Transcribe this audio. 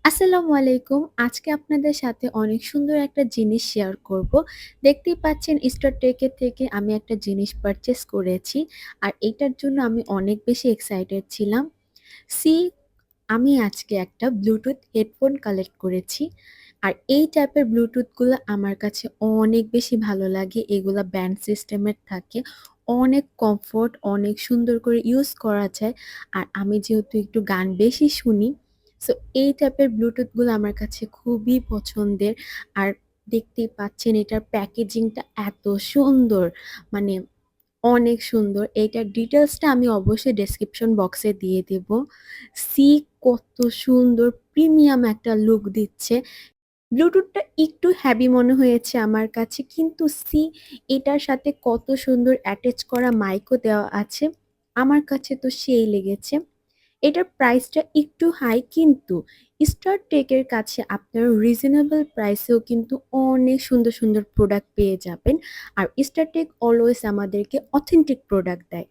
আসসালামু আলাইকুম। আজকে আপনাদের সাথে অনেক সুন্দর একটা জিনিস শেয়ার করব। দেখতেই পাচ্ছেন স্টোরটেক থেকে আমি একটা জিনিস পারচেজ করেছি। আর এটার জন্য আমি অনেক বেশি এক্সাইটেড ছিলাম। সি আমি আজকে একটা ব্লুটুথ হেডফোন কালেক্ট করেছি। আর এই টাইপের ব্লুটুথগুলো আমার কাছে অনেক বেশি ভালো লাগে। এগুলা ব্যান্ড সিস্টেমের থাকে। অনেক কমফোর্ট, অনেক সুন্দর করে ইউজ করা যায়। আর আমি যেহেতু একটু গান বেশি শুনি, সো এই টাইপের ব্লুটুথগুলো আমার কাছে খুবই পছন্দের। আর দেখতেই পাচ্ছেন এটার প্যাকেজিংটা এত সুন্দর, মানে অনেক সুন্দর। এইটার ডিটেইলসটা আমি অবশ্যই ডেসক্রিপশন বক্সে দিয়ে দেব। সি কত সুন্দর প্রিমিয়াম একটা লুক দিচ্ছে। ব্লুটুথটা একটু হেভি মনে হয়েছে আমার কাছে, কিন্তু সি এটার সাথে কত সুন্দর অ্যাটাচ করা মাইকও দেওয়া আছে। আমার কাছে তো সেই লেগেছে। এটার প্রাইসটা একটু হাই, কিন্তু স্টার টেকের কাছে আপনারা রিজনেবল প্রাইসেও কিন্তু অনেক সুন্দর সুন্দর প্রোডাক্ট পেয়ে যাবেন। আর স্টার টেক অলওয়েজ আমাদেরকে অথেন্টিক প্রোডাক্ট দেয়।